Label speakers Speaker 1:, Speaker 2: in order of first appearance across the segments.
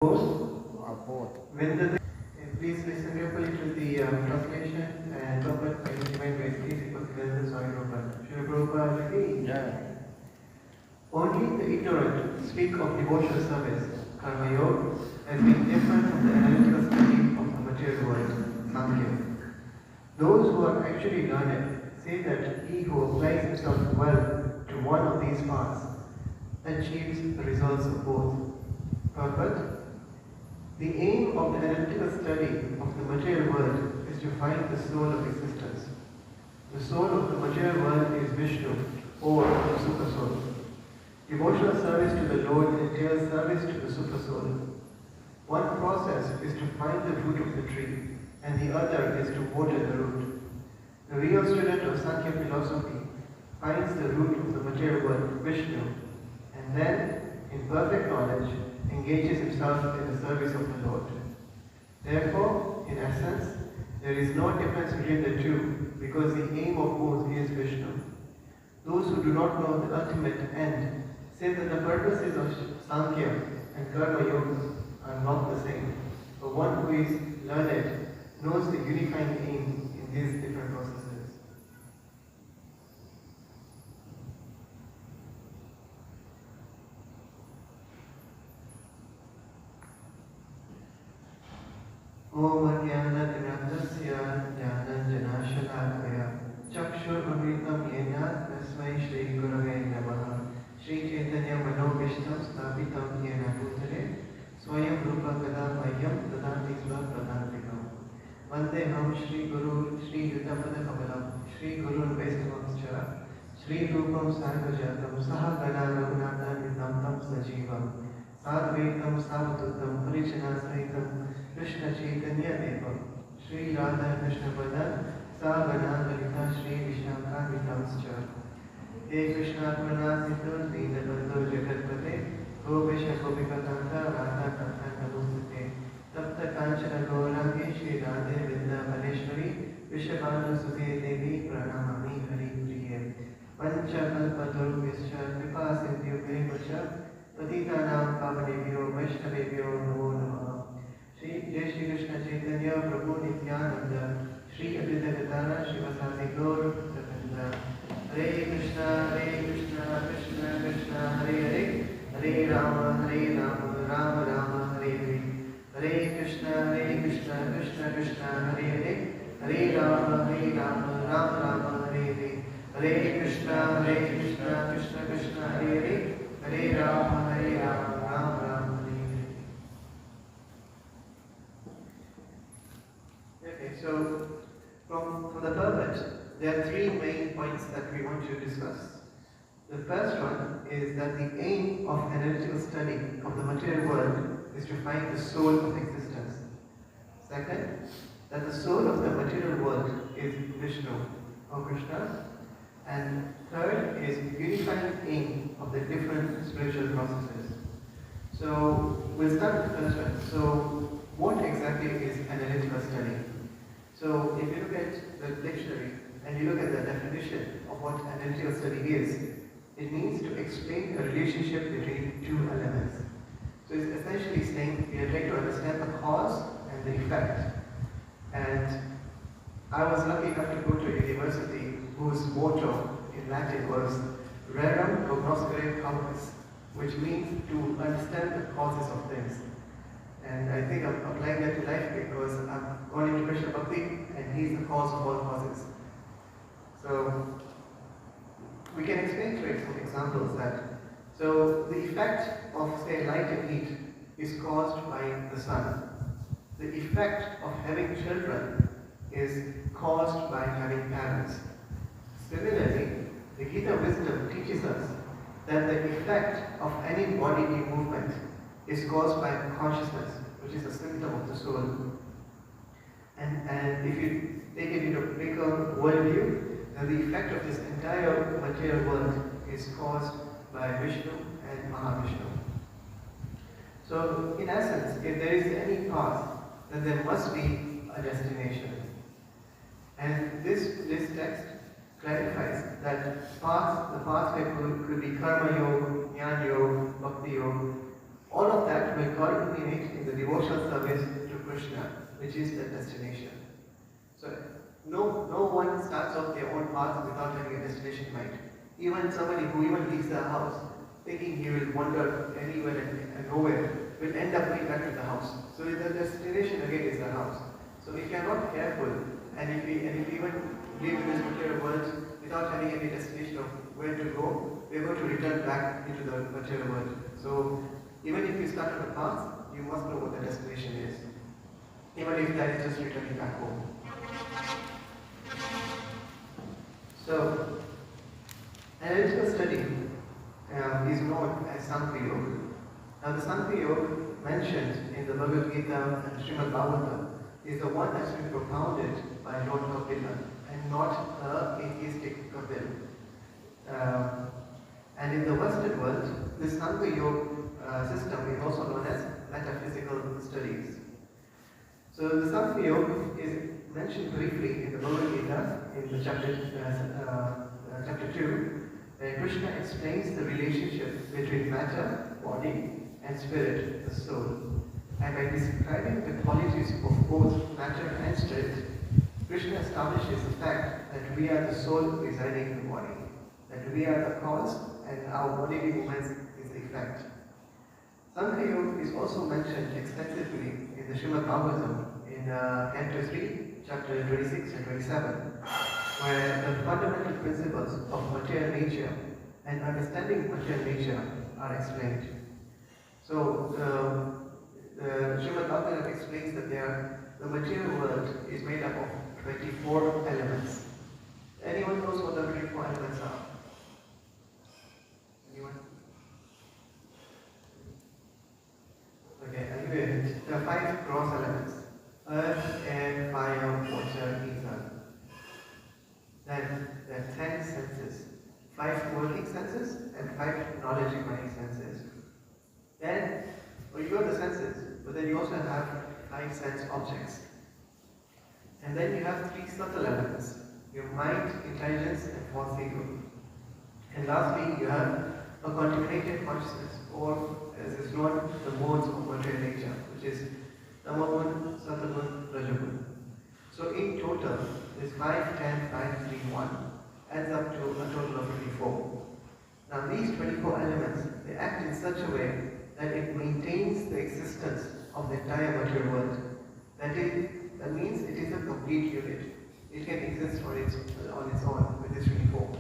Speaker 1: When the please listen carefully to the translation and purpose by divine grace. Please equal to Swami Prabhupada. Shri Prabhupada ki only the ignorant speak of devotional service, karma yoga, as being different from the analytical study of the material world, Sankhya. Those who are actually learned say that he who applies himself well to one of these paths achieves the results of both. Purport. The aim of the analytical study of the material world is to find the soul of existence. The soul of the material world is Vishnu, or the Supersoul. Devotional service to the Lord entails service to the Supersoul. One process is to find the root of the tree, and the other is to water the root. The real student of Sankhya philosophy finds the root of the material world, Vishnu, and then, in perfect knowledge, engages himself in the service of the Lord. Therefore, in essence, there is no difference between the two because the aim of both is Vishnu. Those who do not know the ultimate end say that the purposes of Sankhya and Karma Yoga are not the same. But one who is learned knows the unifying aim in these different processes. Om Jnanatimirandasya Jnananjanashalakaya Chakshurunritam Yena Tasmai Shri Gurave Namaha Shri Chaitanya Manobishtam Sthapitam Yena Bhutale Swayam Rupa Kadamahyam Tadati Sva Pradantikam Vandeham Shri Guru Shri Yutamada Kamalam Shri Gurun Vaisnavamscha Shri Rupam Sarvajatam Saha Gana Raghunathan Vidamtam Sajivam Sadvaitam Savatutam Parichana Sahitam Krishna Chaitanya Deva Shri Radha Krishna Pada Savana Lalita Shri Vishnakan Vitamscha He Krishna Pranasito Dina Bando Jagatpate Gopesha Gopika Kanta Radha Kanta Namustate Tapta Kanchana Gaurangi Shri Radhe Vidya Maneshwari Vishabhanu Sute Devi Pranamami Hari Priye Pancha Kalpataru Vischa Kripa Sindhyu Kripacha Patitanam Pavanebhyo Vaishnavebhyo Namo Namaha Jai Shri Krishna Chaitanya Prabhu Nityananda Shri Advaita Gadara Shivasasi Gaur Bhaktavrinda Hare Krishna Krishna Krishna Hare Hare Hare Rama Rama Rama Hare Hare Hare Krishna Krishna Krishna Hare Hare Hare Rama Rama Hare Hare Hare Krishna Krishna Hare Hare Hare Rama Rama Hare Hare. Okay, so from the purport, there are three main points that we want to discuss. The first one is that the aim of analytical study of the material world is to find the soul of existence. Second, that the soul of the material world is Vishnu or Krishna. And third is unifying aim of the different spiritual processes. So we'll start with the first one. So what exactly is analytical study? So if you look at the dictionary and you look at the definition of what analytical study is, it means to explain a relationship between two elements. So it's essentially saying we are trying to understand the cause and the effect. And I was lucky enough to go to a university whose motto in Latin was Rerum Cognoscere Causis, which means to understand the causes of things. And I think I'm applying that to life because I'm going into Krishna Bhakti and he's the cause of all causes. So we can explain through some examples that so the effect of say light and heat is caused by the sun. The effect of having children is caused by having parents. Similarly, the Gita wisdom teaches us that the effect of any bodily movement is caused by consciousness, which is a symptom of the soul. And if you take it into a bigger worldview, then the effect of this entire material world is caused by Vishnu and Mahavishnu. So, in essence, if there is any path, then there must be a destination. And this text clarifies that the pathway could be karma yoga, jnana yoga, bhakti yoga, All of that will culminate in the devotional service to Krishna, which is the destination. So no one starts off their own path without having a destination in mind. Even somebody who even leaves their house thinking he will wander anywhere and nowhere will end up going back to the house. So the destination again is the house. So if you are not careful and if you even live in this material world without having any destination of where to go, we are going to return back into the material world. So even if you start on a path, you must know what the destination is. Even if that is just returning back home. So, analytical study is known as Sankhya Yoga. Now the Sankhya Yoga mentioned in the Bhagavad Gita and Srimad Bhagavatam is the one that's been propounded by Lord Kapila and not the atheistic Kapil. And in the Western world, this Sankhya Yoga system is also known as metaphysical studies. So the Sankhya Yoga is mentioned briefly in the Bhagavad Gita in the chapter 2, where Krishna explains the relationship between matter, body, and spirit, the soul. And by describing the qualities of both matter and spirit, Krishna establishes the fact that we are the soul residing in the body, that we are the cause and our bodily movements is the effect. Sankhya Yoga is also mentioned extensively in the Srimad Bhagavatam in Canto 3, chapter 26 and 27, where the fundamental principles of material nature and understanding material nature are explained. So the Srimad Bhagavatam explains that the material world is made up of 24 elements. Anyone knows what the 24 elements are? Anyone? Okay, I'll give you a hint. There are 5 gross elements: earth, air, fire, water, ether. Then there are 10 senses, 5 working senses and 5 knowledge-acquiring senses. Then, you have the senses, but then you also have 5 sense objects. And then you have 3 subtle elements: your mind, intelligence, and false ego. And lastly, you have a contemplative consciousness, or as is known, the modes of material nature, which is Tamagun, Satagun, Rajagun. So in total, this 5, 10, 5, 3, 1 adds up to a total of 24. Now these 24 elements, they act in such a way that it maintains the existence of the entire material world. That means it is a complete unit. It can exist on its own with this 24.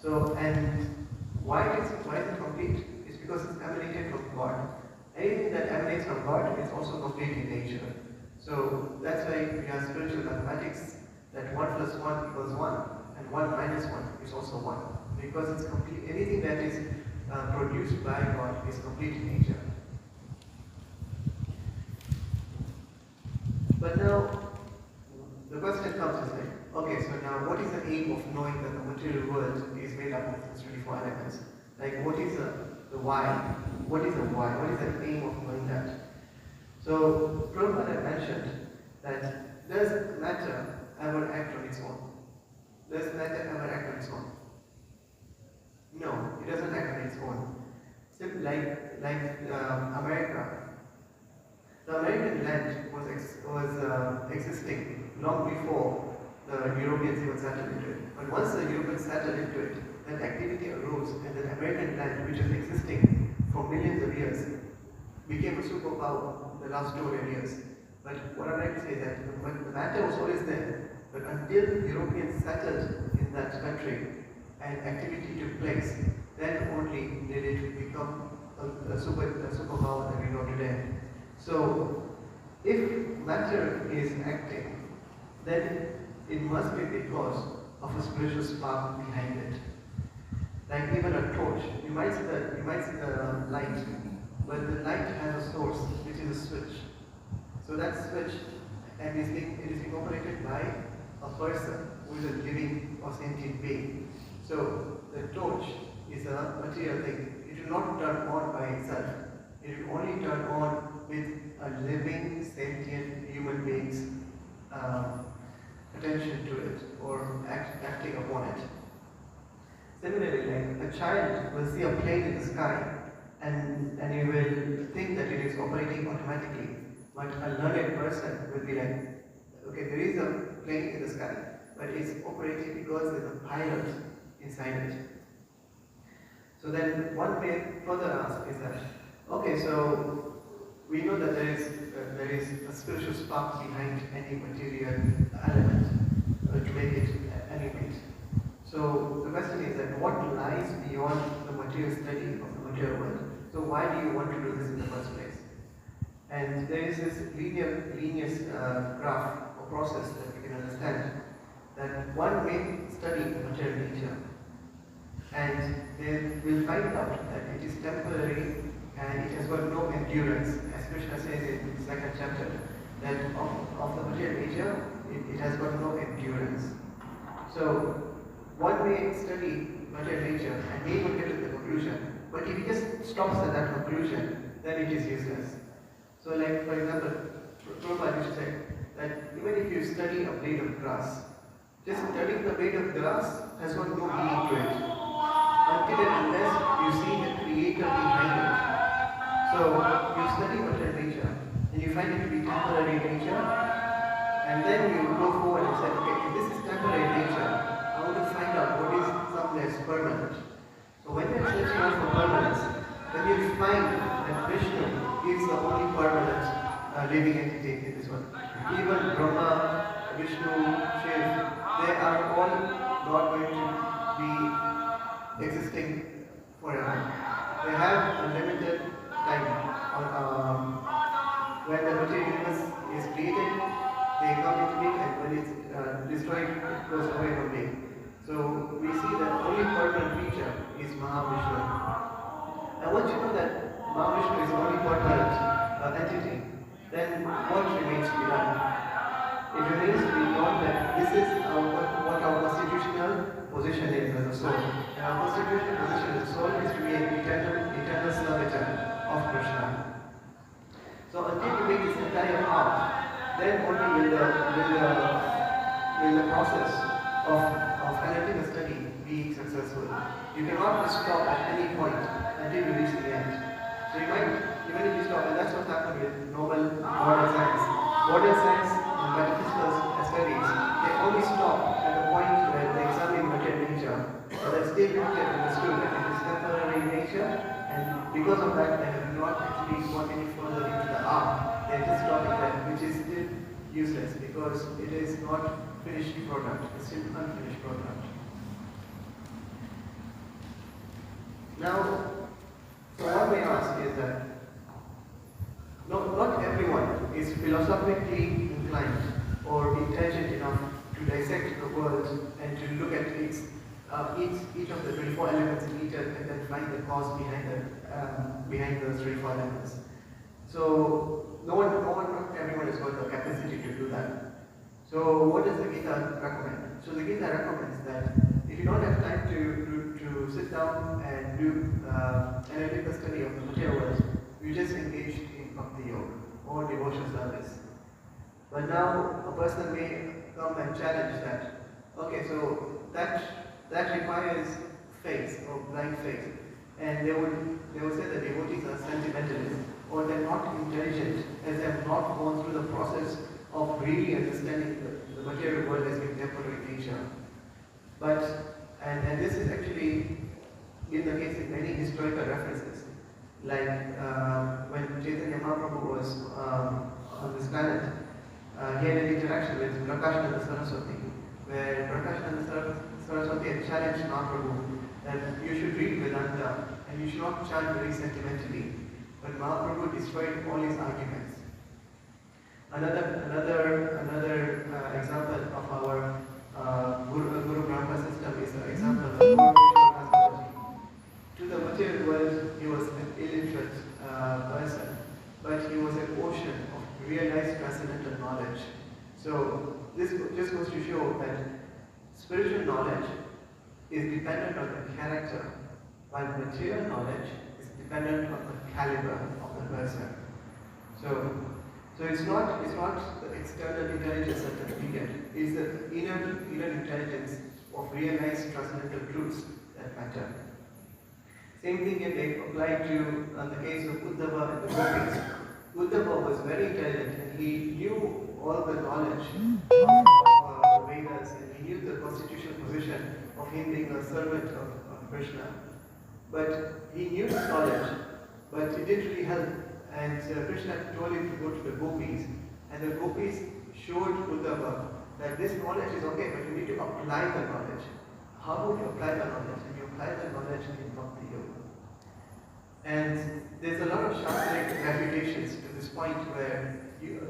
Speaker 1: So, and why is it complete? It's because it's emanated from God. Anything that emanates from God is also complete in nature. So that's why we have spiritual mathematics, that 1 plus 1 equals 1, and 1 minus 1 is also 1. Because it's complete. Anything that is produced by God is complete in nature. But now, the question comes is like, okay, so now what is the aim of knowing that the material world is made up of these 24 elements? Like, what is the why? What is the why? What is the aim of knowing that? So, Prabhupada mentioned that does matter ever act on its own? Does matter ever act on its own? No, it doesn't act on its own. Simply like America. The American land was existing long before the Europeans even settled into it. But once the Europeans settled into it, then activity arose, and the American land, which was existing for millions of years, became a superpower in the last 200 years. But what I'm trying to say is that the matter was always there, but until the Europeans settled in that country and activity took place, then only did it become a superpower that we know today. So, if matter is acting, then it must be because of a spiritual spark behind it. Like even a torch, you might see the light, but the light has a source, which is a switch. So that switch, and it is being operated by a person who is a living or sentient being. So the torch is a material thing. It will not turn on by itself. It will only turn on with a living, sentient human being's attention to it or acting upon it. Similarly, like a child will see a plane in the sky, and you will think that it is operating automatically. But a learned person will be like, okay, there is a plane in the sky, but it's operating because there's a pilot inside it. So then one may further ask is that, okay, so we know that there is a spiritual spark behind any material element to make it animate. So the question is that what lies beyond the material study of the material world? So why do you want to do this in the first place? And there is this linear graph or process that we can understand, that one may study material nature and they will find out that it is temporary and it has got no endurance, as Krishna says in the second chapter, that of the material nature, it has got no endurance. So one may study material nature and may not get to the conclusion, but if he just stops at that conclusion, then it is useless. So like, for example, Prabhupada used to say that even if you study a blade of grass, just studying the blade of grass has got no meaning to it, until and unless you see the creator behind it. So you study material nature, and you find it to be temporary nature, and then you go forward and say, okay, if this is temporary nature, I want to find out what is something that's permanent. So when you're searching out for permanence, then you find that Vishnu is the only permanent living entity in this world. Even Brahma, Vishnu, Shiv, they are all not going to be existing forever. They have a limited time. When the material universe is created, they come into being, and when it's destroyed, it goes away from being. So we see that only permanent feature is Mahavishnu. And once you know that Mahavishnu is the only permanent entity, then what remains to be done? It remains to be known that this is what our constitutional position is as a soul. And our constitutional position as a soul is to be an eternal servitor of Krishna. So until you make this entire path, then only will the process of analytical study be successful. You cannot just stop at any point until you reach the end. So you might, even if you stop, and that's what happened with normal modern science. Modern science and metaphysical studies, they only stop at the point where they examine material nature. So they still not yet understood that it is temporary nature, and because of that, they have not actually gone any further into the art. They just stopped at that, which is still useless because it is not finished product, it's still unfinished product. Now, so what we ask is that not everyone is philosophically inclined or intelligent enough to dissect the world and to look at each of the 24 elements in each and then find the cause behind those 24 elements. So not everyone has got the capacity to do that. So what does the Gita recommend? So the Gita recommends that if you don't have time to sit down and do analytical study of the material world, you just engage in Bhakti Yoga or devotional service. But now a person may come and challenge that. Okay, so that requires faith or blind faith, and they would say that devotees are sentimentalists or they're not intelligent as they have not gone through the process of really understanding the material world as being temporary nature. But and this is actually in the case of many historical references, like when Chaitanya Mahaprabhu was on this planet, he had an interaction with Prakashananda Saraswati, where Prakashananda Saraswati had challenged Mahaprabhu that you should read Vedanta and you should not chant very sentimentally. But Mahaprabhu destroyed all his arguments. Another example of our Guru Brahma system is the example of Guru Vishnu. To the material world, he was an illiterate person, but he was an ocean of realized transcendental knowledge. So this just goes to show that spiritual knowledge is dependent on the character, while material knowledge is dependent on the caliber of the person. So it's not the external intelligence that we get, it's the inner intelligence of realized transcendental truths that matter. Same thing can be applied to the case of Uddhava and the gopis. Uddhava was very intelligent and he knew all the knowledge of the Vedas, and he knew the constitutional position of him being a servant of Krishna. But he knew this knowledge, but it didn't really help. And Krishna told him to go to the gopis, and the gopis showed Uddhava that this knowledge is okay, but you need to apply the knowledge. How would you apply the knowledge? And you apply the knowledge in Bhakti Yoga. And there's a lot of Shastric refutations to this point where,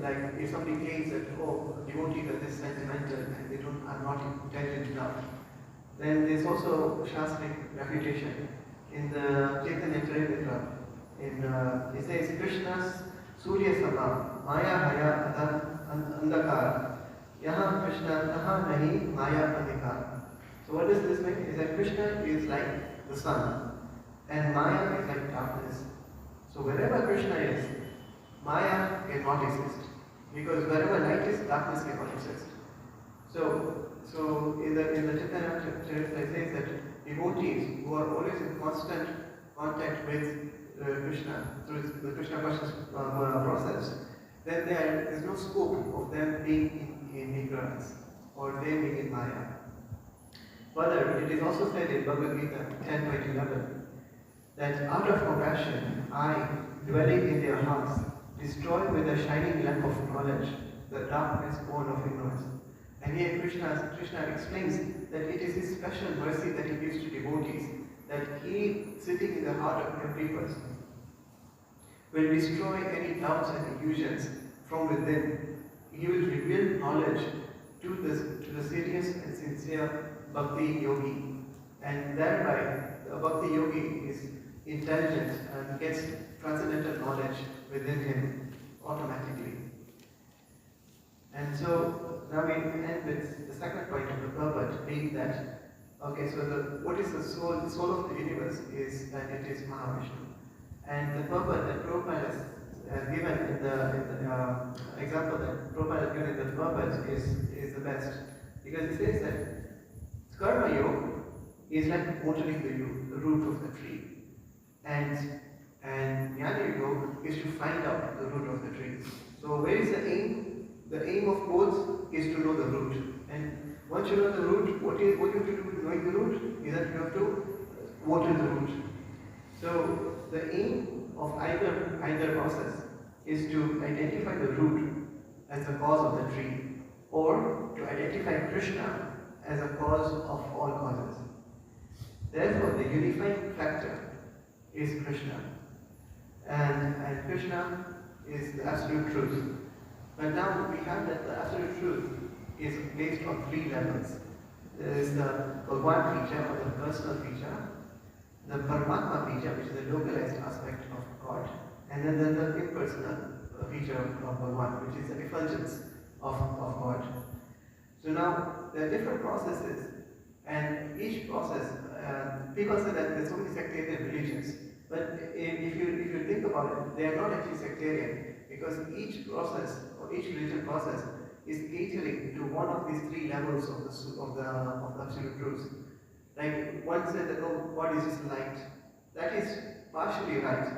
Speaker 1: like, if somebody claims that, oh, devotees are this sentimental and they are not intelligent enough, then there's also Shastric refutation in the Chaitanya Charitamrita. It says, Krishna's Surya Sama, Maya Haya Adam Andakar, Yaha Krishna Taha Nahi Maya Adhikar. So what does this mean? Is that Krishna is like the sun and Maya is like darkness. So wherever Krishna is, Maya cannot exist. Because wherever light is, darkness cannot exist. So in the Chaitanya Charitamrita it says that devotees who are always in constant contact with Krishna through the Krishna conscious process, then there is no scope of them being in ignorance or them being in Maya. Further, it is also said in Bhagavad Gita 10.11 that out of compassion, I, dwelling in their hearts, destroy with a shining lamp of knowledge the darkness born of ignorance. And here Krishna explains that it is his special mercy that he gives to devotees, that he, sitting in the heart of every person, will destroy any doubts and illusions from within. He will reveal knowledge to the serious and sincere Bhakti Yogi, and thereby the Bhakti Yogi is intelligent and gets transcendental knowledge within him automatically. And so now we end with the second point of the purport, being that, okay, so what is the soul? The soul of the universe is that it is Mahavishnu. And the purport that Prabhupada has given in the example that Prabhupada has given in the purport is the best. Because it says that Karma Yoga is like watering the root of the tree. And Nyali Yoga is to find out the root of the tree. So where is the aim? The aim of both is to know the root. And once you know the root, what you have to do with knowing the root is that you have to water the root. So the aim of either process is to identify the root as the cause of the tree, or to identify Krishna as a cause of all causes. Therefore, the unifying factor is Krishna. And Krishna is the absolute truth. But now we have that the absolute truth is based on three levels. There is the Bhagwan feature, or the personal feature, the Paramatma feature, which is the localized aspect of God, and then the impersonal feature of Bhagwan, which is the effulgence of God. So now there are different processes, and each process, people say that there's so many sectarian religions, but if you think about it, they are not actually sectarian, because each process or each religion process is catering to one of these three levels of the absolute truth. Like one said that, oh, God is just light. That is partially right.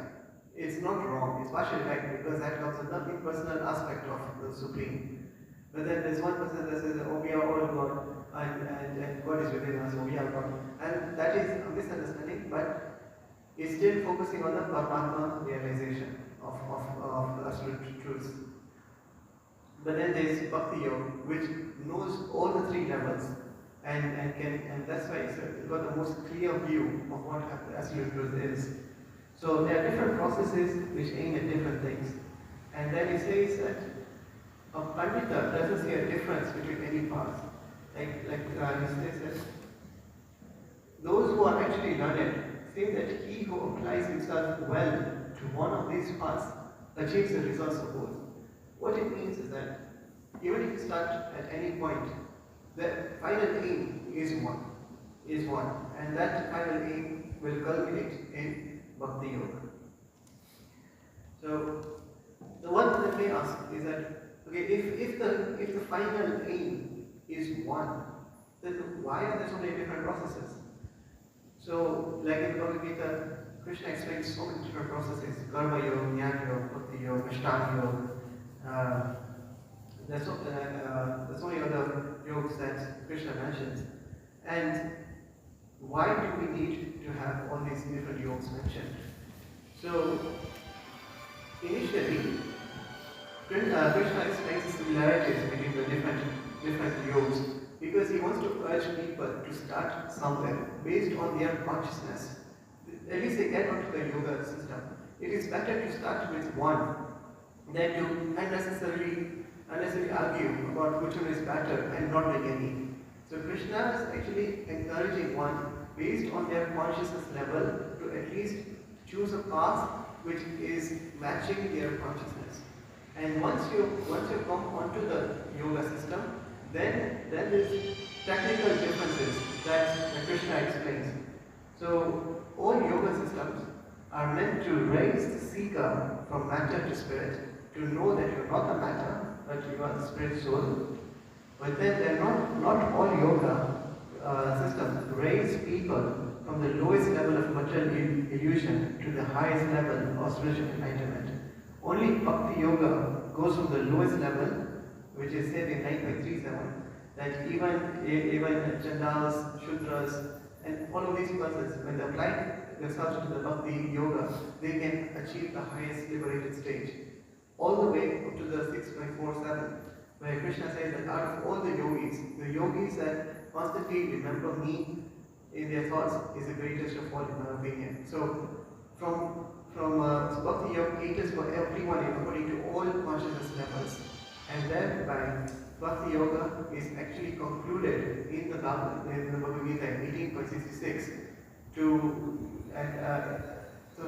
Speaker 1: It's not wrong. It's partially right, because that comes with the impersonal aspect of the Supreme. But then there's one person that says, oh, we are all God, and God is within us, so we are God. And that is a misunderstanding, but it's still focusing on the Paramatma realization of the absolute truth. But then there's Bhakti Yoga, which knows all the three levels, and that's why it's got the most clear view of what the absolute truth is. So there are different processes which aim at different things. And then he says that a Pandita doesn't see a difference between any path. Like he says that those who are actually learned say that he who applies himself well to one of these paths achieves the results of both. What it means is that even if you start at any point, the final aim is one, and that final aim will culminate in Bhakti Yoga. So the one that may ask is that, okay, if the final aim is one, then why are there so many different processes? So, like in Bhagavad Gita Krishna explains so many different processes: karma yoga, jnana yoga, bhakti yoga, ashtanga yoga. There's so many other yogas that Krishna mentions. And why do we need to have all these different yogas mentioned? So, initially, Krishna explains the similarities between the different yogas because he wants to urge people to start somewhere based on their consciousness. At least they get onto the yoga system. It is better to start with one than to unnecessarily argue about which one is better and not make any. So Krishna is actually encouraging one based on their consciousness level to at least choose a path which is matching their consciousness. And once you come onto the yoga system, then there's technical differences that Krishna explains. So all yoga systems are meant to raise the seeker from matter to spirit, to know that you're not the matter, but you are the spirit soul. But then they're not all yoga systems raise people from the lowest level of material illusion to the highest level of spiritual enlightenment. Only Bhakti Yoga goes from the lowest level, which is said in 9.37, that even Chandals, Shudras, and all of these persons, when they apply themselves to the Bhakti Yoga, they can achieve the highest liberated stage. All the way up to the 6.47, where Krishna says that out of all the yogis that constantly remember me in their thoughts is the greatest of all, in my opinion. So, from Bhakti Yoga caters for everyone according to all consciousness levels, and thereby Bhakti Yoga is actually concluded in the Bhagavad Gita 18.66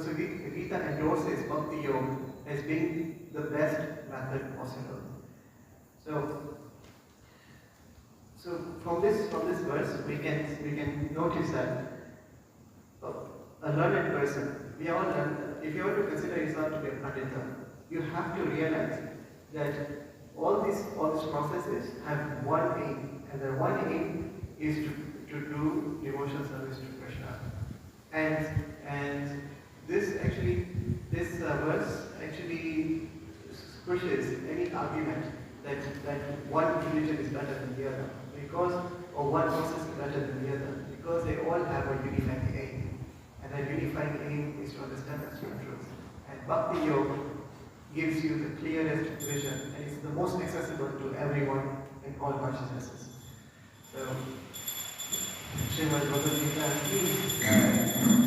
Speaker 1: so Gita endorses Bhakti Yoga as being the best method possible. So from this verse we can notice that a learned person, we all learn, if you were to consider yourself to be a pandita, you have to realize that all these processes have one aim, and the one aim is to do devotional service to Krishna. And this verse actually pushes any argument that one religion is better than the other, or one process is better than the other, because they all have a unifying aim, and that unifying aim is to understand absolute truth. And Bhakti Yoga gives you the clearest vision, and it's the most accessible to everyone in all consciousnesses. So, Shriman Bhagavad Gita, please.